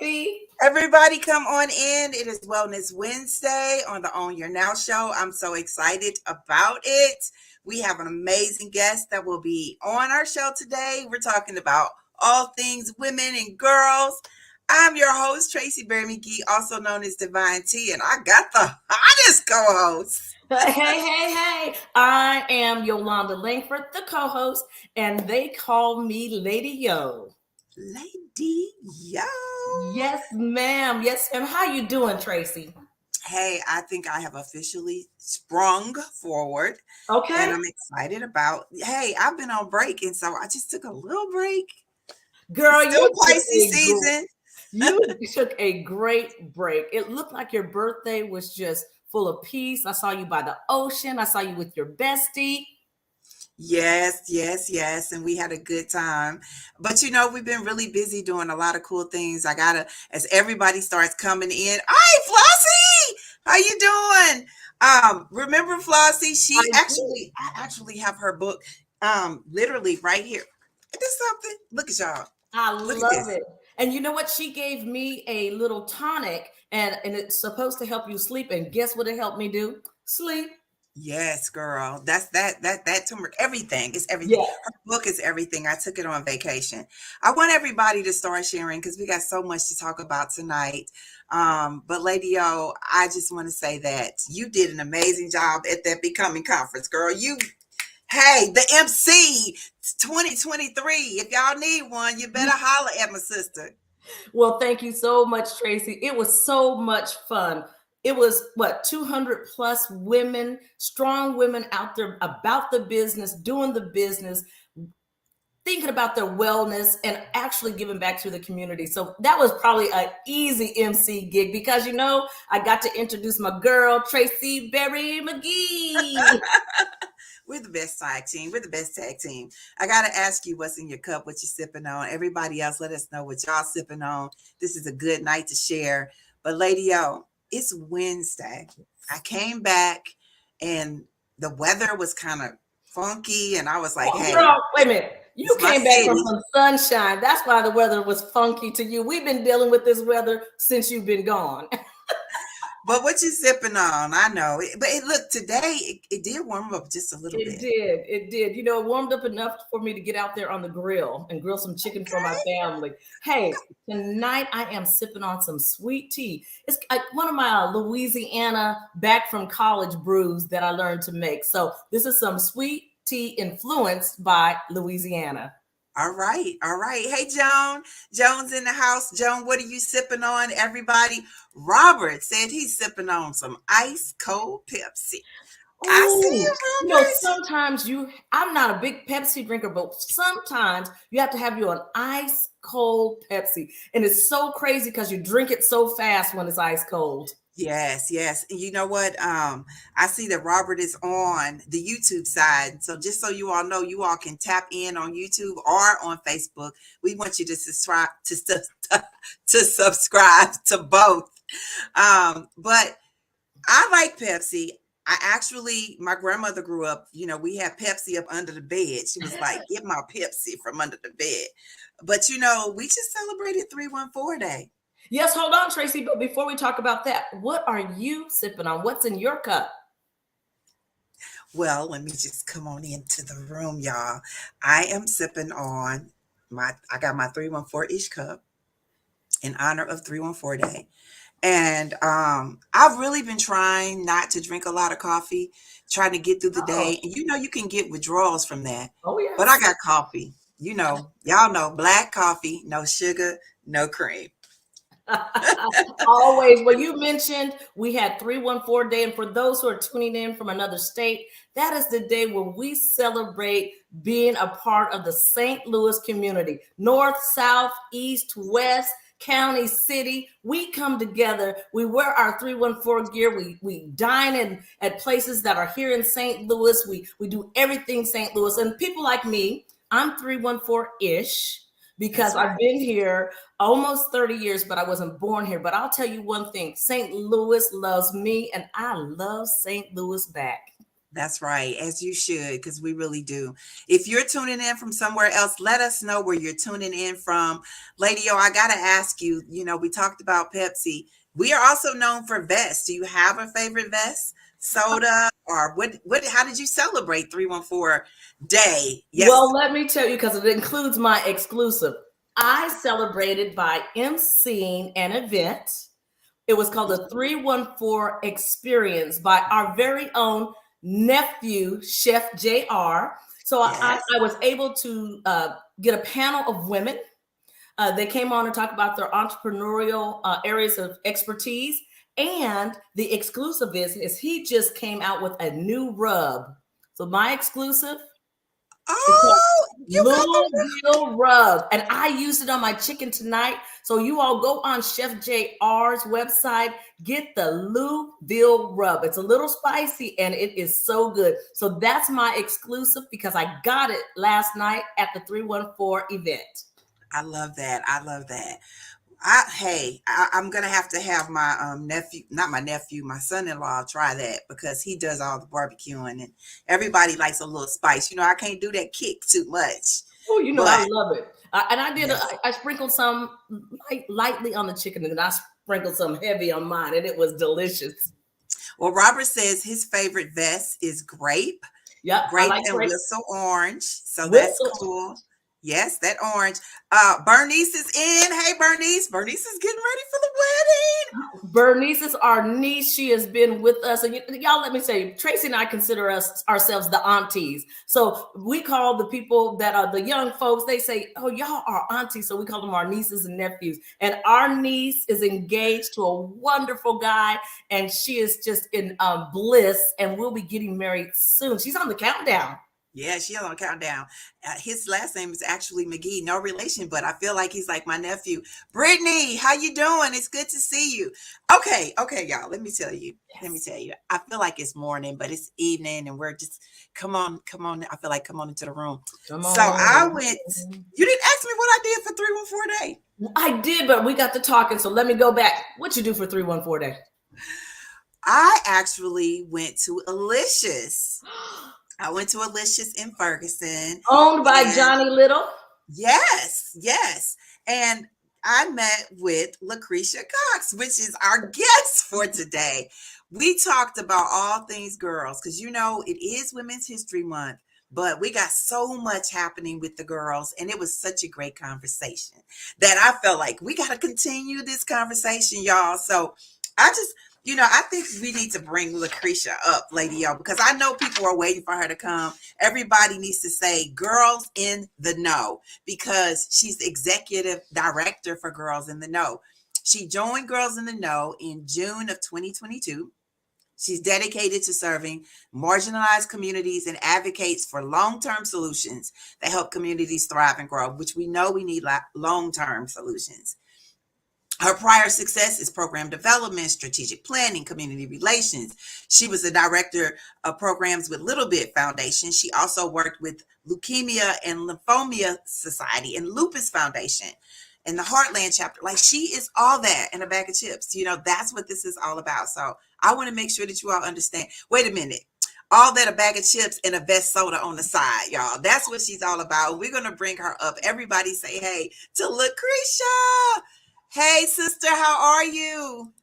Tracy. Everybody come on in. It is Wellness Wednesday on the Own Your Now show. I'm so excited about it. We have an amazing guest that will be on our show today. We're talking about all things women and girls. I'm your host, Tracy Berry McGee, also known as Divine T, and I got the hottest co-host. Hey. I am Yolanda Langford, the co-host, and they call me Lady Yo. Lady Yo. Yes, ma'am. Yes, ma'am. How you doing, Tracy? Hey, I think I have officially sprung forward. Okay. And I'm excited about, hey, I've been on break. And so I just took a little break. Girl, It's still Pisces season. You took a great break. It looked like your birthday was just full of peace. I saw you by the ocean. I saw you with your bestie. Yes. And we had a good time. But we've been really busy doing a lot of cool things. As everybody starts coming in. Hi, Flossie! How you doing? Remember Flossie? I actually have her book literally right here. Is this something? Look at y'all. I love it. And you know what? She gave me a little tonic and it's supposed to help you sleep. And guess what it helped me do? Sleep. Yes, girl. That's that turmeric. Everything is everything. Yes. Her book is everything. I took it on vacation. I want everybody to start sharing because we got so much to talk about tonight. But Lady O, I just want to say that you did an amazing job at that Becoming conference, girl. Hey, the MC 2023. If y'all need one, you better holler at my sister. Well, thank you so much, Tracy. It was so much fun. It was 200 plus women, strong women out there about the business, doing the business, thinking about their wellness and actually giving back to the community. So that was probably an easy MC gig because, I got to introduce my girl, Tracy Berry McGee. We're the best tag team. We're the best tag team. I got to ask you what's in your cup, what you're sipping on. Everybody else, let us know what y'all sipping on. This is a good night to share. But Lady O, it's Wednesday. I came back and the weather was kind of funky. And I was like, hey. Girl, wait a minute. You came back from some sunshine. That's why the weather was funky to you. We've been dealing with this weather since you've been gone. But what you sipping on? I know. But look, today it did warm up just a little bit. It did. It warmed up enough for me to get out there on the grill and grill some chicken for my family. Hey, tonight I am sipping on some sweet tea. It's one of my Louisiana back from college brews that I learned to make. So this is some sweet tea influenced by Louisiana. All right. Hey, Joan. Joan's in the house. Joan, what are you sipping on, everybody? Robert said he's sipping on some ice cold Pepsi. Ooh, I see you, Robert. Sometimes I'm not a big Pepsi drinker, but sometimes you have to have you an ice cold Pepsi. And it's so crazy because you drink it so fast when it's ice cold. Yes. And you know what? I see that Robert is on the YouTube side. So just so you all know, you all can tap in on YouTube or on Facebook. We want you to subscribe to both. But I like Pepsi. My grandmother grew up, we had Pepsi up under the bed. She was like, get my Pepsi from under the bed. But, we just celebrated 314 Day. Yes, hold on, Tracy. But before we talk about that, what are you sipping on? What's in your cup? Well, let me just come on into the room, y'all. I am sipping on I got my 314-ish cup in honor of 314 Day. And I've really been trying not to drink a lot of coffee, trying to get through the day. And you can get withdrawals from that. Oh, yeah. But I got coffee. Y'all know, black coffee, no sugar, no cream. Always. Well, you mentioned we had 314 Day, and for those who are tuning in from another state, that is the day where we celebrate being a part of the St. Louis community. North, south, east, west, county, city, we come together. We wear our 314 gear. We dine at places that are here in St. Louis. We do everything St. Louis. And people like me, I'm 314-ish. Because I've been here almost 30 years, but I wasn't born here. But I'll tell you one thing, St. Louis loves me and I love St. Louis back. That's right, as you should, because we really do. If you're tuning in from somewhere else, let us know where you're tuning in from. Lady O, I got to ask you, we talked about Pepsi. We are also known for vests. Do you have a favorite vest? Soda? Or how did you celebrate 314 Day? Yes. Well, let me tell you, because it includes my exclusive. I celebrated by emceeing an event. It was called the 314 Experience by our very own nephew, Chef JR. So Yes. I was able to get a panel of women. They came on and talked about their entrepreneurial areas of expertise. And the exclusive is he just came out with a new rub. So my exclusive, it's called Oh, you got the Louisville rub, and I used it on my chicken tonight. So you all go on Chef JR's website, get the Louisville rub. It's a little spicy and it is so good. So that's my exclusive because I got it last night at the 314 event. I love that. I love that. I'm gonna have to have my nephew, not my nephew, my son-in-law try that because he does all the barbecuing and everybody likes a little spice. I can't do that kick too much, Oh, I but love it. And I did. yes. I sprinkled some lightly on the chicken, and then I sprinkled some heavy on mine, and it was delicious. Well, Robert says his favorite vest is grape, Yep, I grape like and grape. whistle orange. So that's Whistle. cool. Yes, that orange. Bernice is in. Hey, Bernice. Bernice is getting ready for the wedding. Bernice is our niece. She has been with us. And y'all, let me say, Tracy and I consider ourselves the aunties. So we call the people that are the young folks, they say, oh, y'all are aunties. So we call them our nieces and nephews. And our niece is engaged to a wonderful guy. And she is just in bliss. And we'll be getting married soon. She's on the countdown. Yeah, she's on countdown. His last name is actually McGee, no relation, but I feel like he's like my nephew. Brittany, how you doing? It's good to see you. Okay, y'all. Let me tell you. Yes. Let me tell you. I feel like it's morning, but it's evening, and we're just come on. I feel like come on into the room. Come So on. I went. You didn't ask me what I did for 314 Day. I did, but we got to talking. So let me go back. What you do for 314 Day? I actually went to Alicia's. I went to Alicia's in Ferguson. Owned by and- Johnny Little. Yes. And I met with LaKricia Cox, which is our guest for today. We talked about all things girls because, it is Women's History Month, but we got so much happening with the girls. And it was such a great conversation that I felt like we got to continue this conversation, y'all. So I just, I think we need to bring LaKricia up, Lady O, because I know people are waiting for her to come. Everybody needs to say Girls in the Know because she's executive director for Girls in the Know. She joined Girls in the Know in June of 2022. She's dedicated to serving marginalized communities and advocates for long-term solutions that help communities thrive and grow, which we know we need long-term solutions. Her prior success is program development, strategic planning, community relations. She was the director of programs with Little Bit Foundation. She also worked with Leukemia and Lymphoma Society and Lupus Foundation and the Heartland chapter. Like, she is all that in a bag of chips. That's what this is all about. So I want to make sure that you all understand. Wait a minute. All that, a bag of chips and a vest soda on the side, y'all. That's what she's all about. We're going to bring her up. Everybody say hey to LaKricia. Hey, sister, how are you?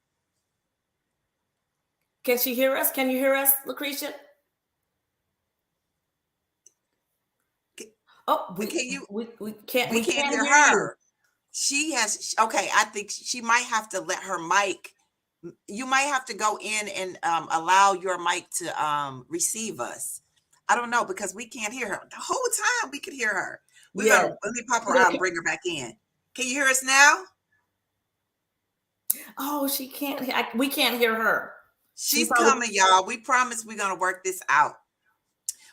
Can she hear us? Can you hear us, LaKricia? Oh, we can't hear her. She has, okay, I think she might have to let her mic, you might have to go in and allow your mic to receive us. I don't know, because we can't hear her. The whole time we could hear her. Let me pop her out and bring her back in. Can you hear us now? Oh, she can't. We can't hear her. She's coming, y'all. We promise we're going to work this out.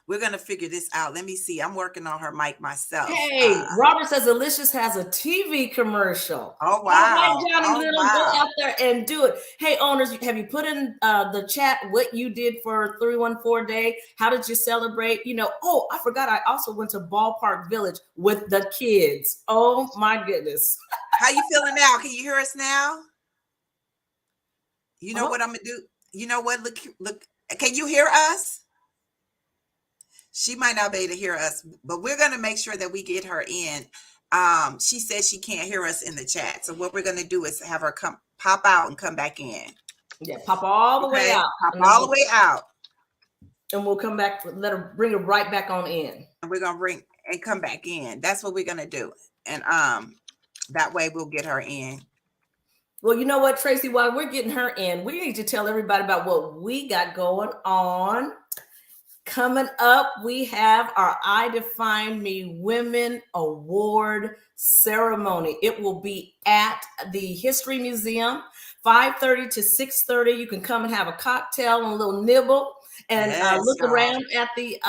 We're going to figure this out. Let me see. I'm working on her mic myself. Hey, Robert says Alicia's has a TV commercial. Oh, wow. All right, Johnny Little, go out there and do it. Hey, owners, have you put in the chat what you did for 314 Day? How did you celebrate? Oh, I forgot. I also went to Ballpark Village with the kids. Oh, my goodness. How you feeling now? Can you hear us now? You know what I'm going to do? You know what? Look, can you hear us? She might not be able to hear us, but we're going to make sure that we get her in. She says she can't hear us in the chat. So what we're going to do is have her come pop out and come back in. Yeah, pop all the way out. Pop all the way out. And we'll come back, bring her right back on in. And we're going to bring and come back in. That's what we're going to do. And that way we'll get her in. Well, you know what, Tracy, while we're getting her in, we need to tell everybody about what we got going on. Coming up, we have our I Define Me Women Award ceremony. It will be at the History Museum, 5:30 to 6:30. You can come and have a cocktail and a little nibble and look around at the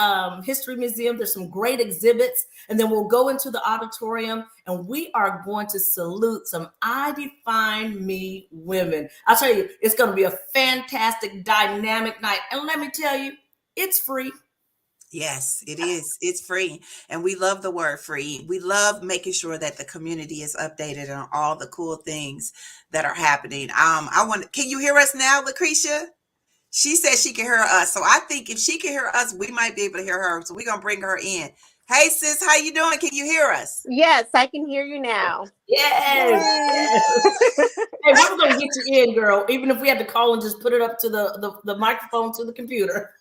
History Museum. There's some great exhibits. And then we'll go into the auditorium and we are going to salute some I Define Me women. I'll tell you, it's going to be a fantastic, dynamic night. And let me tell you, it's free. Yes, it is. It's free. And we love the word free. We love making sure that the community is updated on all the cool things that are happening. Can you hear us now, LaKricia? She said she can hear us. So I think if she can hear us, we might be able to hear her. So we're going to bring her in. Hey, sis, how you doing? Can you hear us? Yes, I can hear you now. Yes. Hey, we're going to get you in, girl, even if we had to call and just put it up to the microphone to the computer.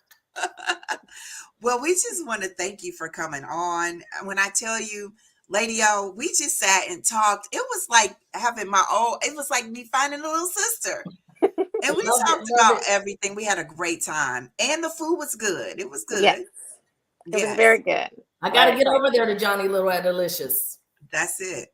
Well, we just want to thank you for coming on. When I tell you, Lady O, we just sat and talked. It was like having it was like me finding a little sister. And we talked about everything. We had a great time. And the food was good. It was good. Yes. It was very good. I got to get over there to Johnny Little at Delicious. That's it.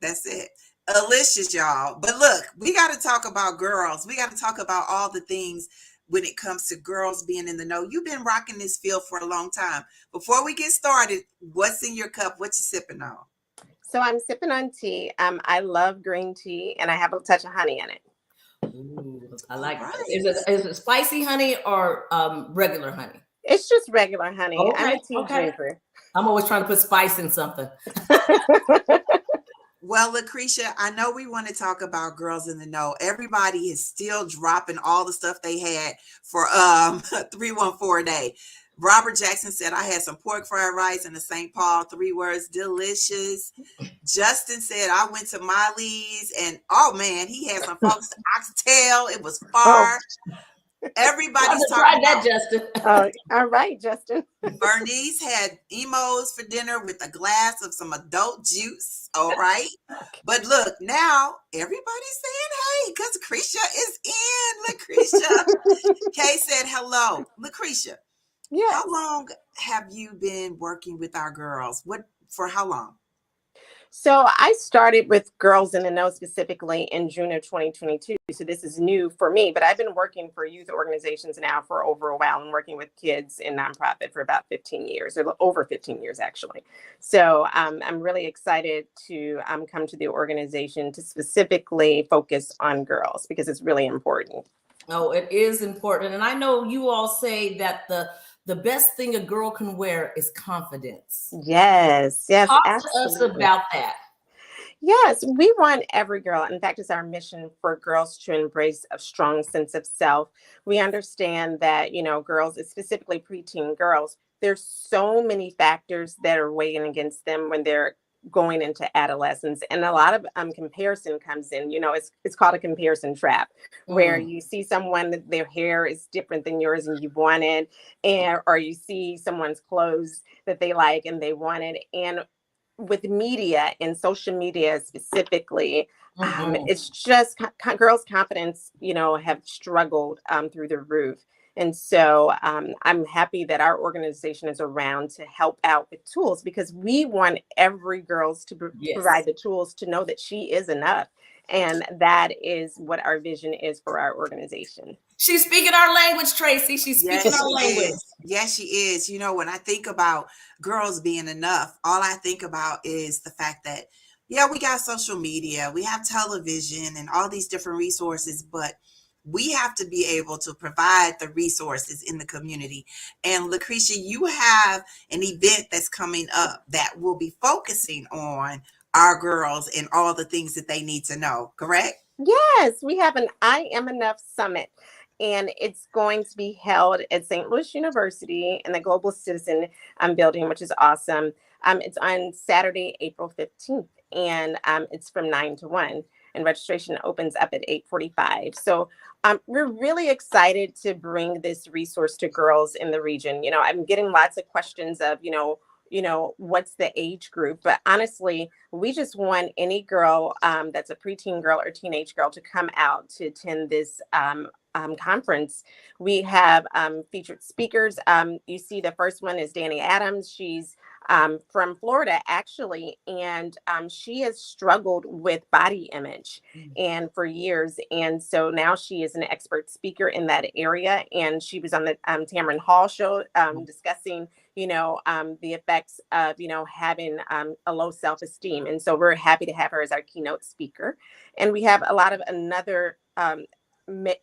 Delicious, y'all. But look, we got to talk about girls. We got to talk about all the things when it comes to girls being in the know. You've been rocking this field for a long time. Before we get started, what's in your cup? What you sipping on? So I'm sipping on tea. I love green tea, and I have a touch of honey in it. Ooh, I like it. Is it spicy honey or regular honey? It's just regular honey. Okay, I'm a tea drinker. I'm always trying to put spice in something. Well, LaKricia, I know we want to talk about girls in the know. Everybody is still dropping all the stuff they had for 314 day. Robert Jackson said, I had some pork fried rice and a St. Paul, 3 words, delicious. Justin said, I went to Miley's and, oh man, he had some folks oxtail. It was far. Everybody's talking about that, Justin. All right, Justin. Bernice had emos for dinner with a glass of some adult juice. All right. But look, now everybody's saying, hey, because LaKricia is in. LaKricia. Kay said, hello. LaKricia. Yeah. How long have you been working with our girls? For how long? So I started with Girls in the Know specifically in June of 2022. So this is new for me, but I've been working for youth organizations now for over a while and working with kids in nonprofit for about 15 years, or over 15 years, actually. So I'm really excited to come to the organization to specifically focus on girls because it's really important. Oh, it is important. And I know you all say that the best thing a girl can wear is confidence. Yes. Talk absolutely. to us about that. Yes, we want every girl. In fact, it's our mission for girls to embrace a strong sense of self. We understand that, girls, specifically preteen girls, there's so many factors that are weighing against them when they're going into adolescence, and a lot of comparison comes in. It's called a comparison trap, where you see someone that their hair is different than yours and you want it, or you see someone's clothes that they like and they want it. And with media and social media specifically, it's just girls' confidence, have struggled through the roof. And so I'm happy that our organization is around to help out with tools, because we want every girl to provide the tools to know that she is enough. And that is what our vision is for our organization. She's speaking our language, Tracy. She's speaking our language. Yes, she is. When I think about girls being enough, all I think about is the fact that, we got social media, we have television and all these different resources, but we have to be able to provide the resources in the community. And LaKricia, you have an event that's coming up that will be focusing on our girls and all the things that they need to know, correct? Yes, we have an I Am Enough Summit. and it's going to be held at St. Louis University in the Global Citizen building, which is awesome. It's on Saturday, April 15th, and it's from 9 to 1. And registration opens up at 8:45. So we're really excited to bring this resource to girls in the region. You know, I'm getting lots of questions of, what's the age group? But honestly, we just want any girl that's a preteen girl or teenage girl to come out to attend this conference. We have featured speakers. You see, the first one is Danny Adams. She's from Florida, actually, and she has struggled with body image and for years. And so now she is an expert speaker in that area. And she was on the Tamron Hall show discussing, the effects of, having a low self-esteem. And so we're happy to have her as our keynote speaker. And we have a lot of another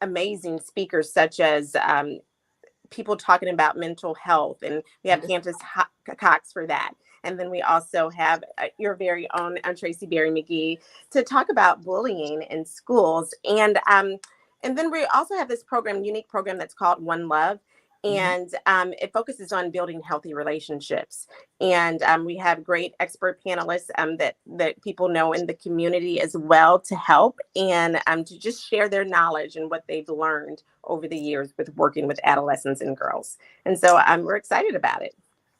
amazing speakers, such as people talking about mental health, and we have Candace Cox for that. And then we also have your very own Tracy Berry McGee to talk about bullying in schools. And then we also have this unique program that's called One Love. And it focuses on building healthy relationships. And we have great expert panelists that people know in the community as well to help and to just share their knowledge and what they've learned over the years with working with adolescents and girls. And so we're excited about it.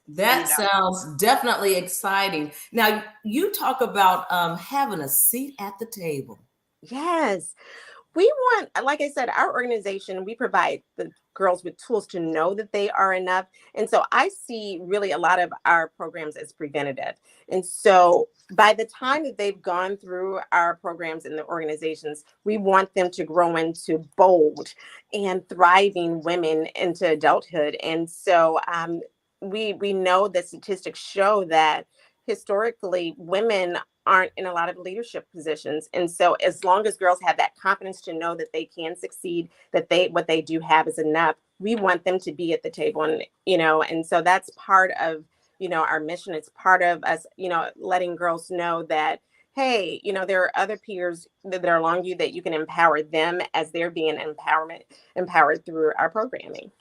That sounds definitely exciting. Now, you talk about having a seat at the table. Yes. We want, like I said, our organization, we provide the girls with tools to know that they are enough. And so I see really a lot of our programs as preventative. And so by the time that they've gone through our programs in the organizations, we want them to grow into bold and thriving women into adulthood. And so we know that statistics show that historically women aren't in a lot of leadership positions. And so as long as girls have that confidence to know that they can succeed, that what they do have is enough, we want them to be at the table. And, and so that's part of, our mission. It's part of us, letting girls know that, hey, there are other peers that are along you that you can empower them as they're being empowered through our programming.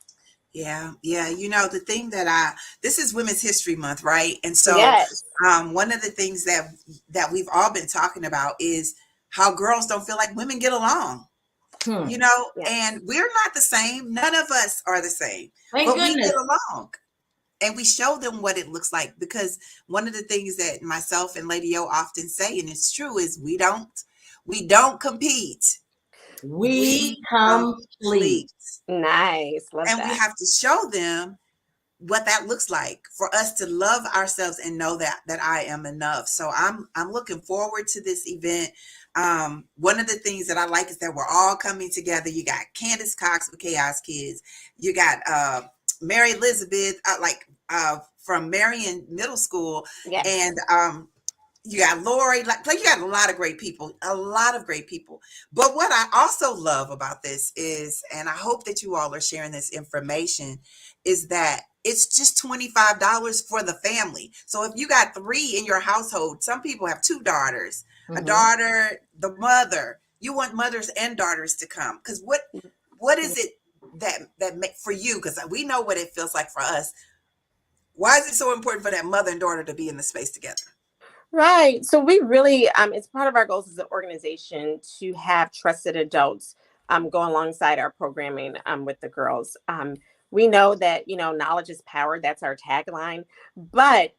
Yeah. The thing this is Women's History Month, right? And so yes. One of the things that we've all been talking about is how girls don't feel like women get along, yes. And we're not the same. None of us are the same, but we get along. And we show them what it looks like, because one of the things that myself and Lady O often say, and it's true, is we don't compete. We complete. Nice. Love and that. We have to show them what that looks like for us to love ourselves and know that I am enough. So I'm looking forward to this event. One of the things that I like is that we're all coming together. You got Candace Cox with Chaos Kids. You got Mary Elizabeth, from Marion Middle School. Yes. And you got Lori, you got a lot of great people. But what I also love about this is, and I hope that you all are sharing this information, is that it's just $25 for the family. So if you got 3 in your household, some people have 2 daughters, a daughter, the mother, you want mothers and daughters to come. Because what is it that make for you? Because we know what it feels like for us. Why is it so important for that mother and daughter to be in the space together? Right. So we really, it's part of our goals as an organization to have trusted adults go alongside our programming with the girls. We know that, knowledge is power. That's our tagline. But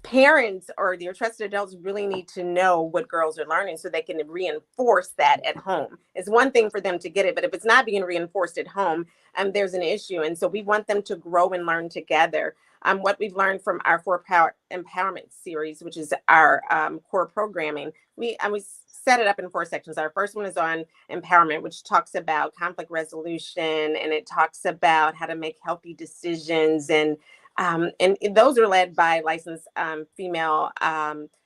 parents or their trusted adults really need to know what girls are learning so they can reinforce that at home. It's one thing for them to get it, but if it's not being reinforced at home, there's an issue. And so we want them to grow and learn together. What we've learned from our 4 Empowerment series, which is our core programming, we set it up in 4 sections. Our first one is on empowerment, which talks about conflict resolution, and it talks about how to make healthy decisions, and those are led by licensed female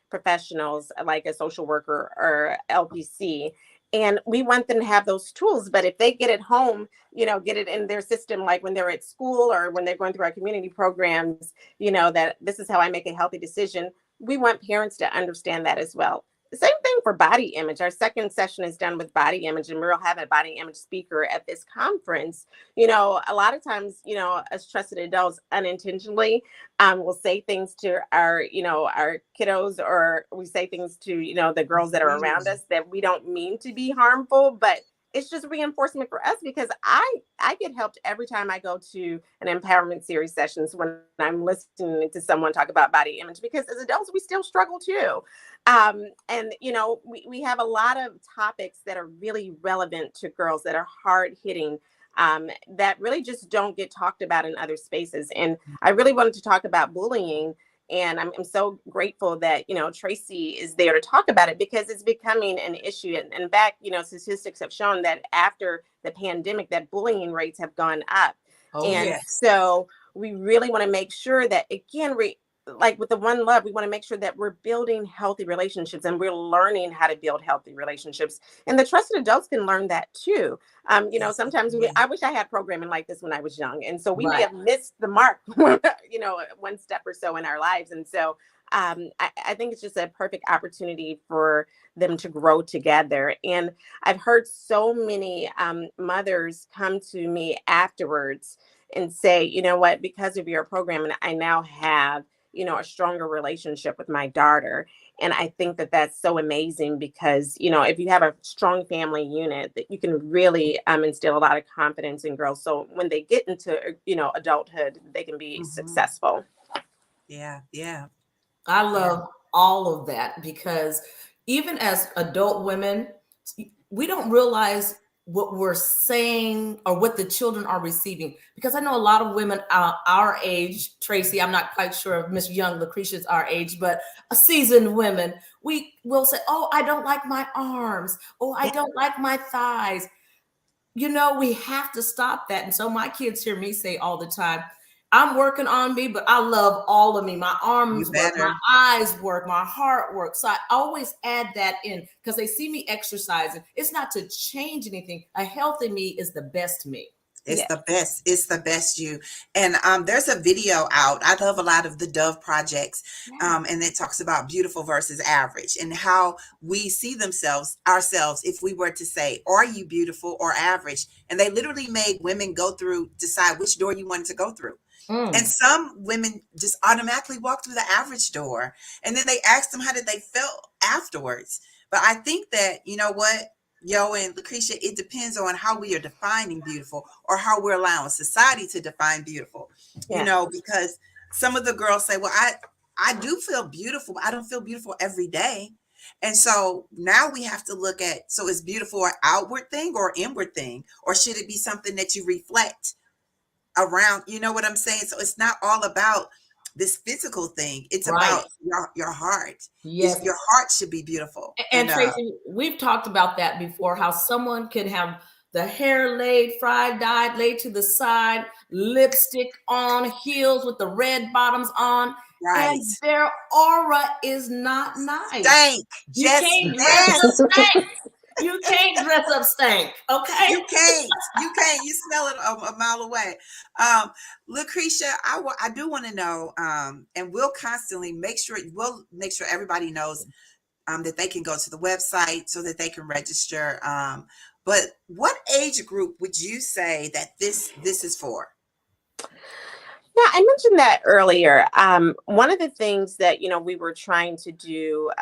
professionals like a social worker or LPC. And we want them to have those tools. But if they get it home, get it in their system, like when they're at school or when they're going through our community programs, that this is how I make a healthy decision. We want parents to understand that as well. The same thing thing for body image. Our second session is done with body image, and we'll have a body image speaker at this conference. You know, a lot of times, you know, as trusted adults, unintentionally, we'll say things to our, you know, our kiddos, or we say things to, you know, the girls that are around us that we don't mean to be harmful, but it's just reinforcement for us, because I get helped every time I go to an empowerment series sessions when I'm listening to someone talk about body image, because as adults, we still struggle too. And, you know, we have a lot of topics that are really relevant to girls, that are hard hitting, that really just don't get talked about in other spaces. And I really wanted to talk about bullying. And I'm so grateful that, you know, Tracy is there to talk about it, because it's becoming an issue. And in fact, you know, statistics have shown that after the pandemic, that bullying rates have gone up. Oh, And yes. so we really want to make sure that, again, like with the One Love, we want to make sure that we're building healthy relationships, and we're learning how to build healthy relationships. And the trusted adults can learn that too. You know, sometimes I wish I had programming like this when I was young. And so we may right. have missed the mark, you know, one step or so in our lives. And so I think it's just a perfect opportunity for them to grow together. And I've heard so many mothers come to me afterwards and say, you know what, because of your program, and I now have, you know, a stronger relationship with my daughter. And I think that that's so amazing, because, you know, if you have a strong family unit, that you can really instill a lot of confidence in girls. So when they get into, you know, adulthood, they can be successful. Yeah. Yeah. I love all of that, because even as adult women, we don't realize what we're saying or what the children are receiving. Because I know a lot of women our age, Tracy, I'm not quite sure if Miss Young, LaKricia's our age, but a seasoned women, we will say, oh, I don't like my arms. Oh, I don't like my thighs. You know, we have to stop that. And so my kids hear me say all the time, I'm working on me, but I love all of me. My arms You work, my better. eyes work, my heart works. So I always add that in, because they see me exercising. It's not to change anything. A healthy me is the best me. It's Yeah. the best. It's the best you. And there's a video out. I love a lot of the Dove projects. And it talks about beautiful versus average, and how we see ourselves if we were to say, are you beautiful or average? And they literally made women decide which door you wanted to go through. And some women just automatically walk through the average door. And then they asked them how did they feel afterwards. But I think that, you know what, Yo and LaKricia, it depends on how we are defining beautiful, or how we're allowing society to define beautiful. Yeah. You know, because some of the girls say, well, I do feel beautiful, but I don't feel beautiful every day. And so now we have to look at, so is beautiful an outward thing or inward thing? Or should it be something that you reflect around? You know what I'm saying? So it's not all about this physical thing. It's Right. about your heart. Yes. Your heart should be beautiful. And Tracy, we've talked about that before, how someone can have the hair laid, fried, dyed, laid to the side, lipstick on, heels with the red bottoms on, right. and their aura is not nice. Stank. You Just can't dress up stank. You can't dress up stank, okay? You can't. You smell it a mile away. LaKricia, I do want to know, and we'll make sure everybody knows that they can go to the website so that they can register. But what age group would you say that this is for? Yeah, I mentioned that earlier. One of the things that, you know, we were trying to do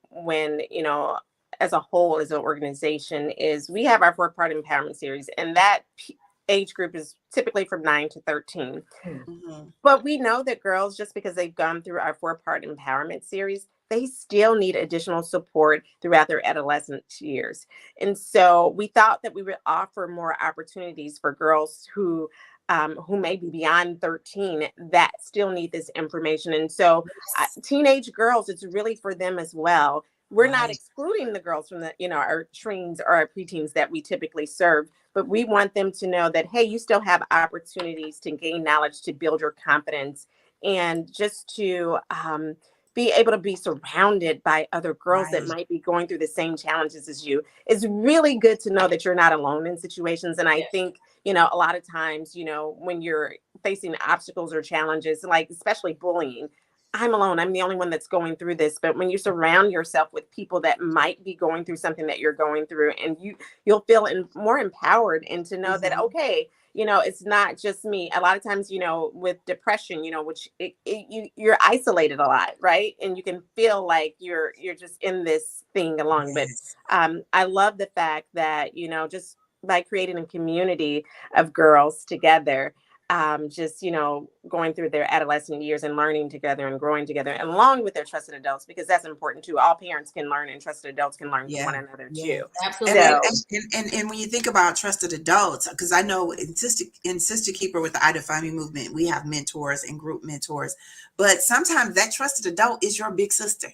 when, you know, as a whole, as an organization, is we have our 4-part empowerment series, and that age group is typically from 9 to 13. Mm-hmm. But we know that girls, just because they've gone through our 4-part empowerment series, they still need additional support throughout their adolescent years. And so we thought that we would offer more opportunities for girls who may be beyond 13 that still need this information. And so teenage girls, it's really for them as well. We're not excluding the girls from the, you know, our tweens or our preteens that we typically serve, but we want them to know that, hey, you still have opportunities to gain knowledge, to build your confidence, and just to be able to be surrounded by other girls that might be going through the same challenges as you. It's really good to know that you're not alone in situations. And I think, you know, a lot of times, you know, when you're facing obstacles or challenges, like especially bullying, I'm alone. I'm the only one that's going through this. But when you surround yourself with people that might be going through something that you're going through, and you'll feel more empowered, and to know that, okay, it's not just me. A lot of times, with depression, which you're isolated a lot, right? And you can feel like you're just in this thing alone. But Yes. I love the fact that, just by creating a community of girls together, just going through their adolescent years and learning together and growing together, and along with their trusted adults, because that's important too. All parents can learn, and trusted adults can learn from one another too. Absolutely. And when you think about trusted adults, because I know in Sister Keeper with the I Define Me movement, we have mentors and group mentors, but sometimes that trusted adult is your big sister.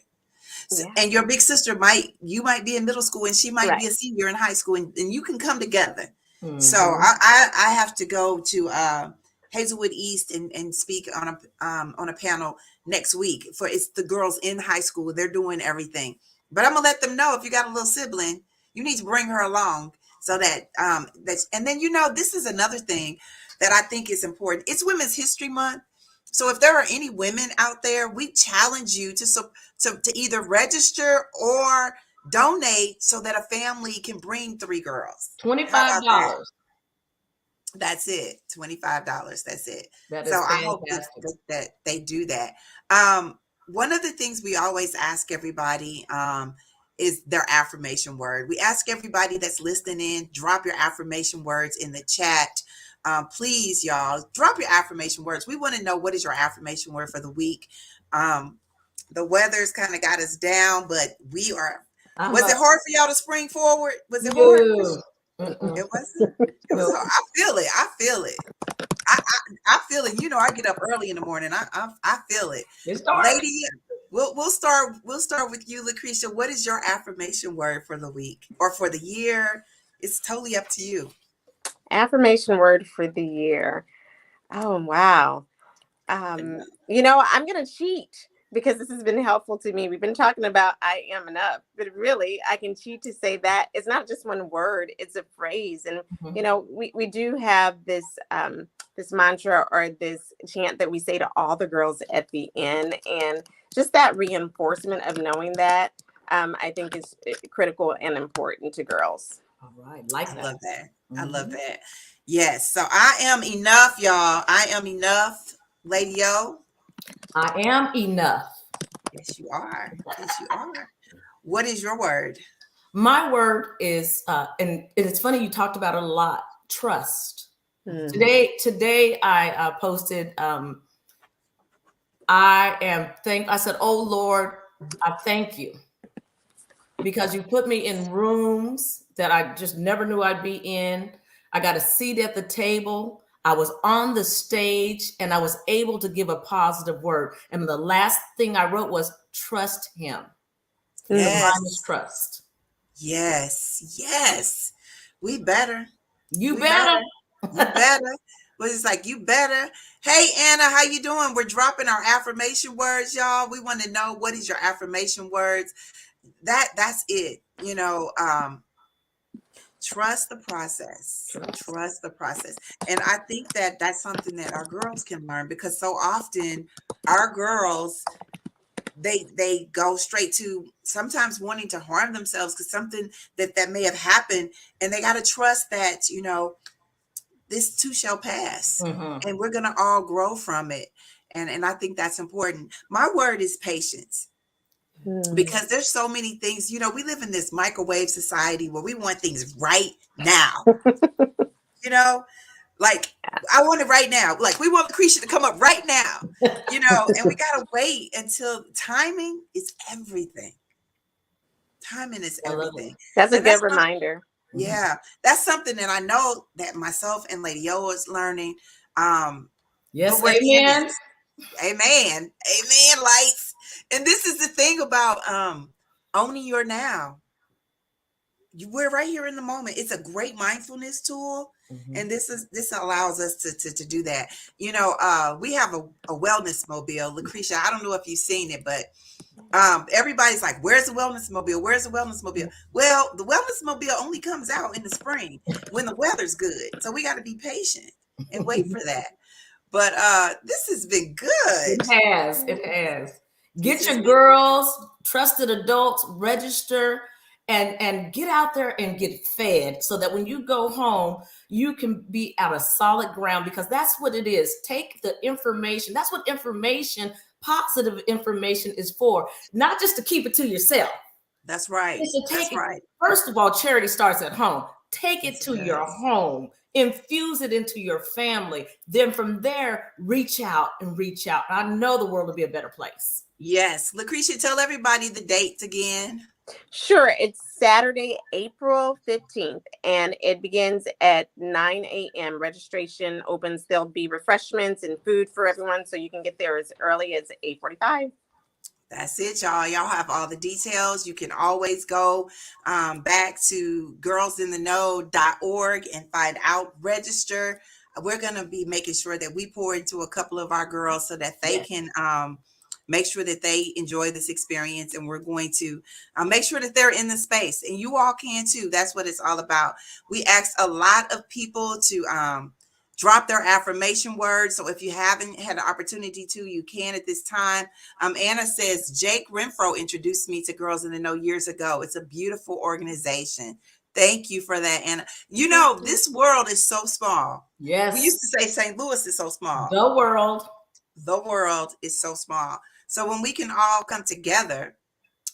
And your big sister you might be in middle school and she might be a senior in high school, and you can come together. So I have to go to Hazelwood East and speak on a panel next week it's the girls in high school. They're doing everything, but I'm gonna let them know, if you got a little sibling, you need to bring her along, so that and then this is another thing that I think is important. It's Women's History Month. So if there are any women out there, we challenge you to either register or donate so that a family can bring 3 girls. $25. That's it. $25. That's it. That so is I hope that they do that. One of the things we always ask everybody is their affirmation word. We ask everybody that's listening in, drop your affirmation words in the chat. Please, y'all, drop your affirmation words. We want to know, what is your affirmation word for the week? The weather's kind of got us down, but we are. Was it hard for y'all to spring forward? Was it hard? It wasn't. It was hard. I feel it. I feel it. I get up early in the morning. I feel it. Lady, we'll start with you, LaKricia. What is your affirmation word for the week or for the year? It's totally up to you. Affirmation word for the year. Oh, wow. I'm going to cheat, because this has been helpful to me. We've been talking about I am enough, but really I can cheat to say that it's not just one word, it's a phrase. And, we do have this mantra, or this chant that we say to all the girls at the end. And just that reinforcement of knowing that, I think is critical and important to girls. All right. I love that. I love that. Yes. So I am enough, y'all. I am enough. Lady O. I am enough. Yes, you are. Yes, you are. What is your word? My word is, and it's funny, you talked about it a lot, trust. Today I posted, I said, oh Lord, I thank you, because you put me in rooms that I just never knew I'd be in. I got a seat at the table. I was on the stage, and I was able to give a positive word. And the last thing I wrote was trust him. Yes. Trust. Yes. Yes. We better. You better. You better. But it's like, you better. Hey, Anna, how you doing? We're dropping our affirmation words, y'all. We want to know, what is your affirmation words? That's it. Trust the process. Trust the process. And I think that that's something that our girls can learn, because so often our girls, they go straight to sometimes wanting to harm themselves because something that may have happened, and they got to trust that, this too shall pass, and we're going to all grow from it. And I think that's important. My word is patience. Because there's so many things, we live in this microwave society where we want things right now. Like, I want it right now. Like, we want LaKricia to come up right now, and we got to wait until timing is everything. Timing is everything. That's a good reminder. Yeah. That's something that I know that myself and Lady O is learning. Yes. Amen. Amen. Amen. Lights. And this is the thing about owning your now. We're right here in the moment. It's a great mindfulness tool. And this allows us to do that. We have a wellness mobile. LaKricia, I don't know if you've seen it, but everybody's like, where's the wellness mobile? Where's the wellness mobile? Well, the wellness mobile only comes out in the spring when the weather's good. So we got to be patient and wait for that. But this has been good. It has. Get your girls, trusted adults, register, and get out there and get fed so that when you go home, you can be at a solid ground, because that's what it is. Take the information. That's what information, positive information, is for. Not just to keep it to yourself. That's right. That's right. First of all, charity starts at home. Take it to your home. Infuse it into your family. Then from there, reach out and reach out. I know the world will be a better place. Yes. LaKricia, tell everybody the dates again. Sure. It's Saturday, April 15th, and it begins at 9 a.m. Registration opens. There'll be refreshments and food for everyone, so you can get there as early as 8:45. That's it, y'all. Y'all have all the details. You can always go back to girlsintheknow.org and find out, register. We're going to be making sure that we pour into a couple of our girls so that they can make sure that they enjoy this experience. And we're going to make sure that they're in the space. And you all can too. That's what it's all about. We asked a lot of people to drop their affirmation words. So if you haven't had the opportunity to, you can at this time. Anna says, Jake Renfro introduced me to Girls in the Know years ago. It's a beautiful organization. Thank you for that, Anna. You know, this world is so small. Yes. We used to say St. Louis is so small. The world is so small. So when we can all come together,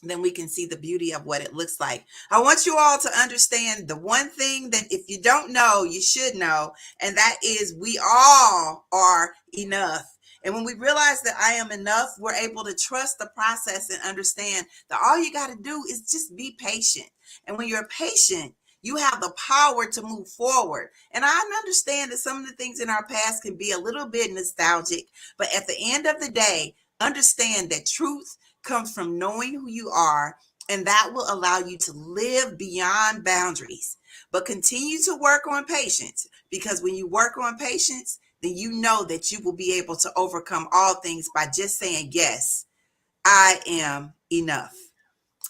then we can see the beauty of what it looks like. I want you all to understand the one thing that if you don't know, you should know, and that is we all are enough. And when we realize that I am enough, we're able to trust the process and understand that all you got to do is just be patient. And when you're patient, you have the power to move forward. And I understand that some of the things in our past can be a little bit nostalgic, but at the end of the day, understand that truth comes from knowing who you are, and that will allow you to live beyond boundaries. But continue to work on patience, because when you work on patience, then you know that you will be able to overcome all things by just saying, yes, I am enough.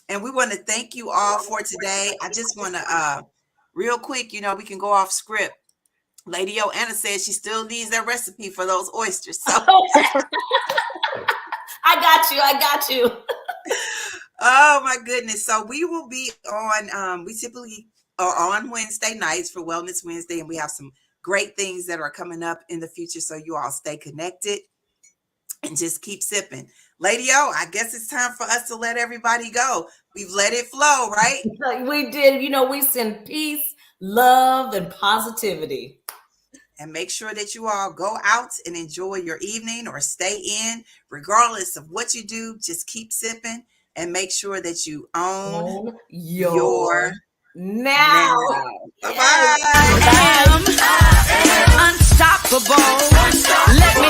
And we want to thank you all for today. I just want to, real quick, you know, we can go off script. Lady Anna says she still needs that recipe for those oysters. So I got you. Oh my goodness. So we will be on, we typically are on Wednesday nights for Wellness Wednesday, and we have some great things that are coming up in the future. So you all stay connected and just keep sipping. Lady I guess it's time for us to let everybody go. We've let it flow, right? We did. You know, we send peace, love, and positivity. And make sure that you all go out and enjoy your evening or stay in. Regardless of what you do, just keep sipping and make sure that you own your now. Bye-bye. I am unstoppable.